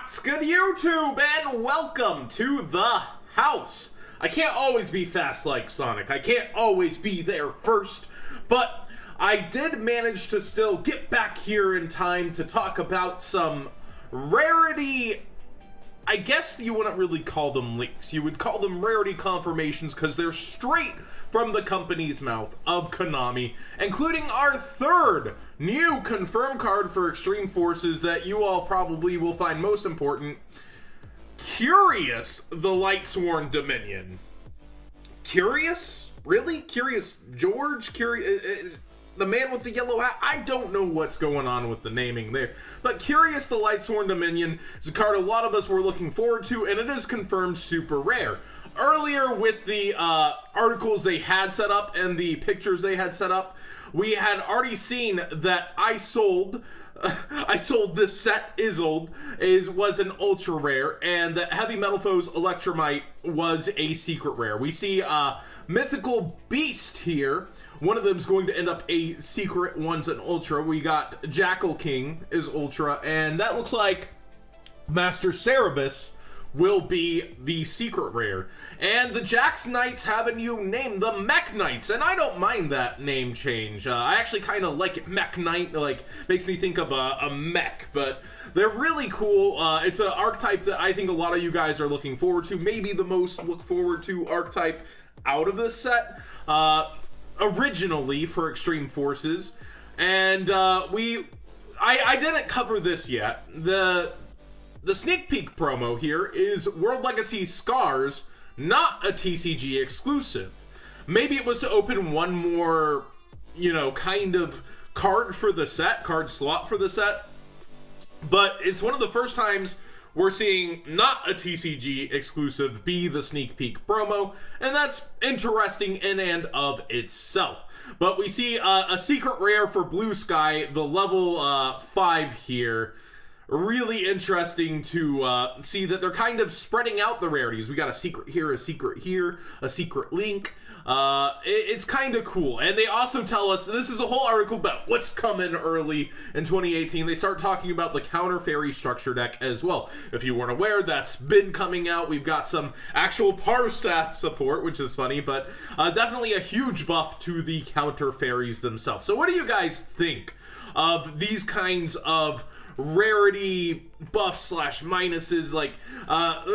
What's good, YouTube, and welcome to the house. I can't always be fast like Sonic. I can't always be there first, but I did manage to still get back here in time to talk about some Rarity. I guess you wouldn't really call them leaks. You would call them Rarity confirmations because they're straight from the company's mouth of Konami, including our third new confirmed card for Extreme Forces that you all probably will find most important. Curious, the Lightsworn Dominion. Curious? Really? Curious George? Curious... the man with the yellow hat? I don't know what's going on with the naming there. But Curious the Lightsworn Dominion is a card a lot of us were looking forward to, and it is confirmed super rare. Earlier with the articles they had set up and the pictures they had set up, we had already seen that I sold this set was an ultra rare, and that Heavy Metal Foes Electromite was a secret rare. We see Mythical Beast here. One of them is going to end up a secret, one's an ultra. We got Jackal King is ultra, and that looks like Master Cerebus will be the secret rare. And the Jax Knights have a new name, the Mech Knights, and I don't mind that name change. I actually kind of like it. Mech Knight, like, makes me think of a mech, but they're really cool. It's an archetype that I think a lot of you guys are looking forward to, maybe the most look forward to archetype out of this set. Originally for Extreme Forces, and I didn't cover this yet. The sneak peek promo here is World Legacy Scars, not a TCG exclusive. Maybe it was to open one more, you know, kind of card for the set, card slot for the set, but it's one of the first times we're seeing not a TCG exclusive be the sneak peek promo, and that's interesting in and of itself. But we see a secret rare for Blue Sky, the level 5 here. Really interesting to see that they're kind of spreading out the rarities. We got a secret here, a secret here, a secret link. It's kind of cool. And they also tell us, this is a whole article about what's coming early in 2018. They start talking about the Counter Fairy structure deck as well. If you weren't aware, that's been coming out. We've got some actual Parsath support, which is funny, but definitely a huge buff to the Counter Fairies themselves. So what do you guys think of these kinds of Rarity buffs slash minuses? Like,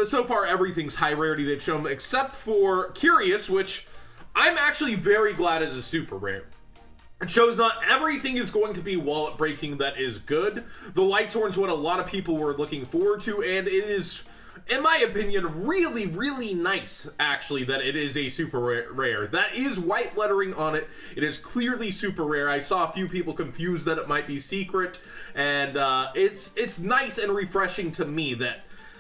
so far everything's high rarity they've shown, except for Curious, which I'm actually very glad is a super rare. It shows not everything is going to be wallet breaking that is good. The Lightsworn's what a lot of people were looking forward to, and it is, in my opinion, really, really nice, actually, that it is a super rare. That is white lettering on it. It is clearly super rare. I saw a few people confused that it might be secret, and it's nice and refreshing to me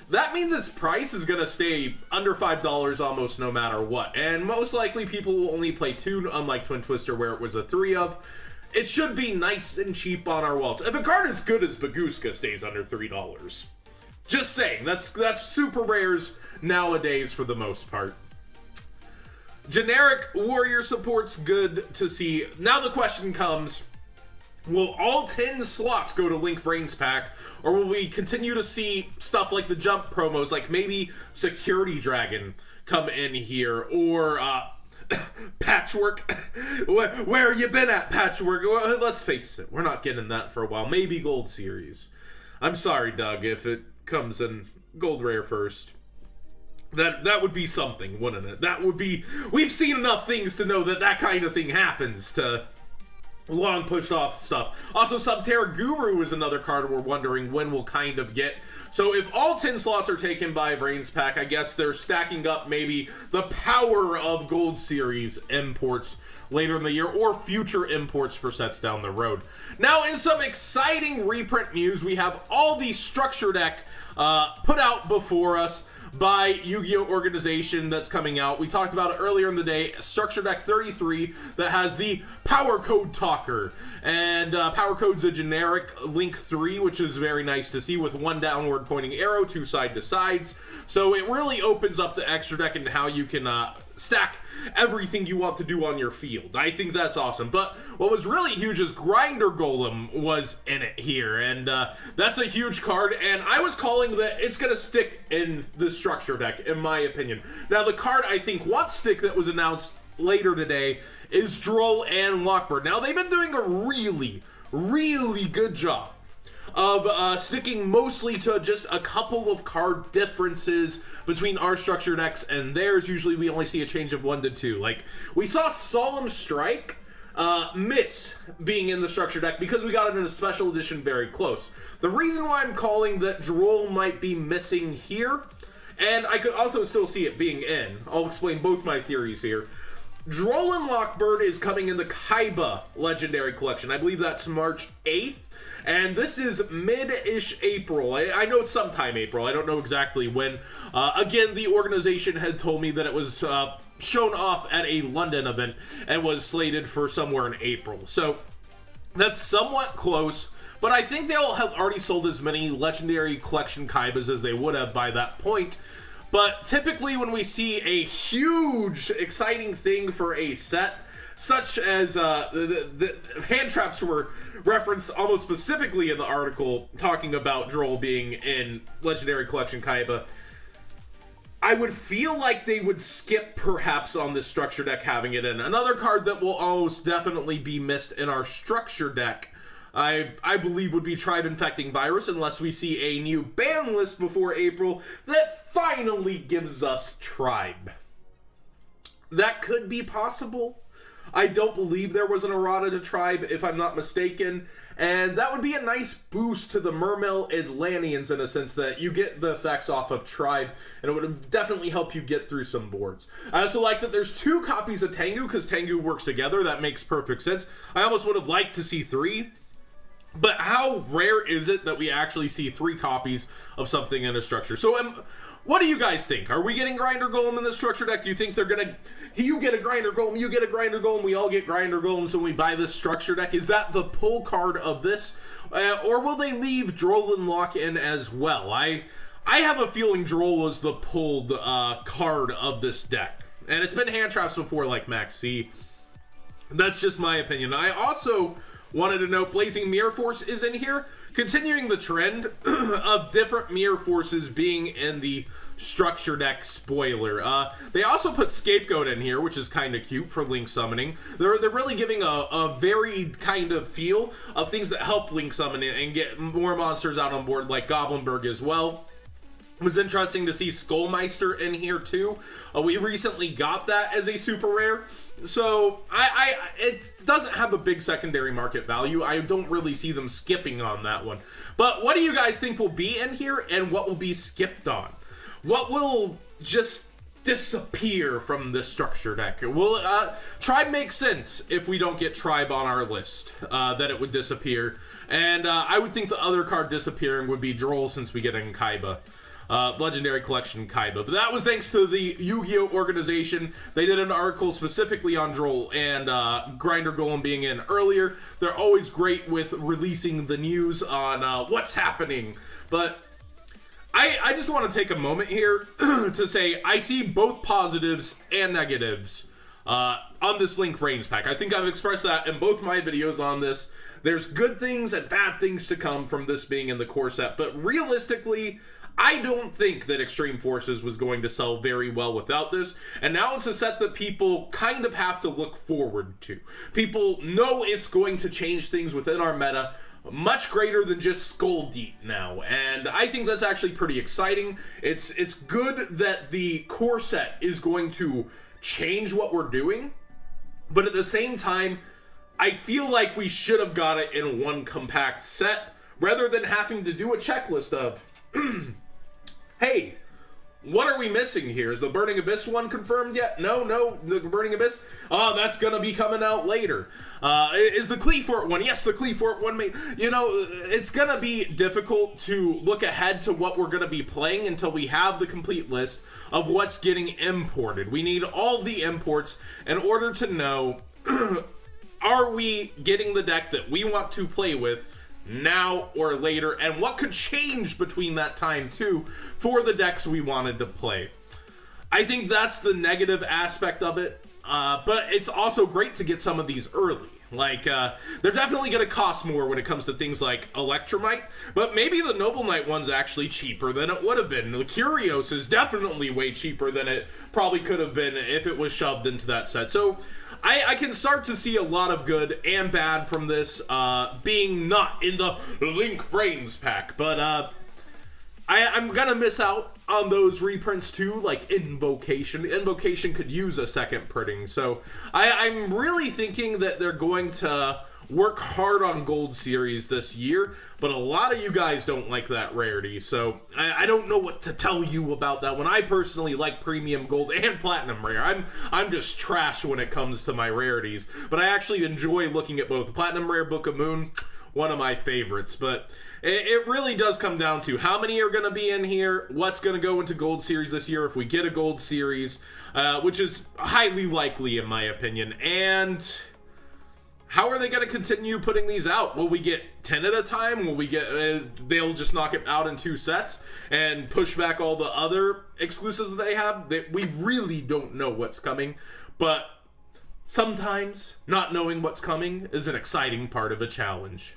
that means its price is going to stay under $5 almost no matter what. And most likely people will only play 2, unlike Twin Twister where it was a 3 of. It should be nice and cheap on our wallets. If a card as good as Baguska stays under $3. Just saying, that's super rares nowadays for the most part. Generic warrior support's good to see. Now the question comes, will all 10 slots go to Link Vrains pack, or will we continue to see stuff like the jump promos, like maybe Security Dragon come in here, or Patchwork? Where you been at, Patchwork? Well, let's face it, we're not getting that for a while. Maybe Gold Series. I'm sorry, Doug, if it comes in Gold Rare first. That would be something, wouldn't it? That would be... We've seen enough things to know that that kind of thing happens to long pushed off stuff. Also, Subterra Guru is another card we're wondering when we'll kind of get. So if all 10 slots are taken by Vrains pack, I guess they're stacking up maybe the power of Gold Series imports later in the year, or future imports for sets down the road. Now, in some exciting reprint news, we have all the structure deck put out before us by Yu-Gi-Oh! Organization that's coming out. We talked about it earlier in the day, Structure Deck 33 that has the Power Code Talker. And Power Code's a generic Link 3, which is very nice to see, with one downward pointing arrow, 2 side to sides. So it really opens up the extra deck into how you can stack everything you want to do on your field. I think that's awesome. But what was really huge is Grinder Golem was in it here, and that's a huge card, and I was calling that it's going to stick in the structure deck, in my opinion. Now, the card I think won't stick that was announced later today is Droll and Lockbird. Now, they've been doing a really good job of sticking mostly to just a couple of card differences between our structure decks and theirs. Usually we only see a change of 1 to 2. Like, we saw Solemn Strike miss being in the structure deck because we got it in a special edition very close. The reason why I'm calling that Droll might be missing here, and I could also still see it being in, I'll explain both my theories here. Droll and Lockbird is coming in the Kaiba Legendary Collection. I believe that's March 8th. And this is mid-ish April. I know it's sometime April. I don't know exactly when. Again, the organization had told me that it was shown off at a London event and was slated for somewhere in April. So that's somewhat close. But I think they'll have already sold as many Legendary Collection Kaibas as they would have by that point. But typically when we see a huge, exciting thing for a set, such as the hand traps were referenced almost specifically in the article talking about Droll being in Legendary Collection Kaiba, I would feel like they would skip perhaps on this structure deck having it in. Another card that will almost definitely be missed in our structure deck, I believe, would be Tribe Infecting Virus, unless we see a new ban list before April that finally gives us Tribe. That could be possible. I don't believe there was an errata to Tribe, if I'm not mistaken, and that would be a nice boost to the Mermail Atlanteans in a sense that you get the effects off of Tribe, and it would definitely help you get through some boards. I also like that there's 2 copies of Tengu, because Tengu works together. That makes perfect sense. I almost would have liked to see 3. But how rare is it that we actually see 3 copies of something in a structure? So, what do you guys think? Are we getting Grinder Golem in this structure deck? Do you think they're gonna... You get a Grinder Golem, you get a Grinder Golem, we all get Grinder Golems when we buy this structure deck? Is that the pull card of this? Or will they leave Droll and Lock in as well? I have a feeling Droll is the pulled card of this deck. And it's been hand traps before, like Max C. That's just my opinion. I also wanted to note Blazing Mirror Force is in here, continuing the trend of different Mirror Forces being in the structure deck spoiler. They also put Scapegoat in here, which is kind of cute for Link summoning. They're really giving a varied kind of feel of things that help Link summon and get more monsters out on board, like Goblinberg as well. It was interesting to see Skullmeister in here too. We recently got that as a super rare. So, it doesn't have a big secondary market value. I don't really see them skipping on that one. But what do you guys think will be in here, and what will be skipped on? What will just disappear from this structure deck? Will Tribe make sense if we don't get Tribe on our list? That it would disappear. And I would think the other card disappearing would be Droll, since we get in Kaiba. Legendary Collection Kaiba. But that was thanks to the Yu-Gi-Oh! Organization. They did an article specifically on Droll and Grinder Golem being in earlier. They're always great with releasing the news on what's happening. But I just want to take a moment here to say I see both positives and negatives on this Link Reigns pack. I think I've expressed that in both my videos on this. There's good things and bad things to come from this being in the core set. But realistically, I don't think that Extreme Forces was going to sell very well without this, and now it's a set that people kind of have to look forward to. People know it's going to change things within our meta much greater than just Skull Deep now, and I think that's actually pretty exciting. It's good that the core set is going to change what we're doing, but at the same time, I feel like we should have got it in one compact set, rather than having to do a checklist of hey, what are we missing here? Is the Burning Abyss one confirmed yet? No, the Burning Abyss? Oh, that's gonna be coming out later. Is the Cleefort one? Yes, the Cleefort one may... You know, it's gonna be difficult to look ahead to what we're gonna be playing until we have the complete list of what's getting imported. We need all the imports in order to know, are we getting the deck that we want to play with now or later, and what could change between that time too for the decks we wanted to play. I think that's the negative aspect of it. But it's also great to get some of these early. Like, they're definitely going to cost more when it comes to things like Electromite, but maybe the Noble Knight one's actually cheaper than it would have been. The Curios is definitely way cheaper than it probably could have been if it was shoved into that set. So I can start to see a lot of good and bad from this being not in the Link Frames pack, but I'm gonna miss out on those reprints too, like Invocation. Invocation could use a second printing, so I'm really thinking that they're going to work hard on Gold Series this year, but a lot of you guys don't like that Rarity, so I don't know what to tell you about that one. I personally like Premium Gold and Platinum Rare. I'm just trash when it comes to my rarities, but I actually enjoy looking at both. Platinum Rare Book of Moon, one of my favorites, but it really does come down to how many are going to be in here, what's going to go into Gold Series this year if we get a Gold Series, which is highly likely in my opinion, and how are they going to continue putting these out? Will we get 10 at a time? Will we get, they'll just knock it out in 2 sets and push back all the other exclusives that they have? We really don't know what's coming, but sometimes not knowing what's coming is an exciting part of a challenge.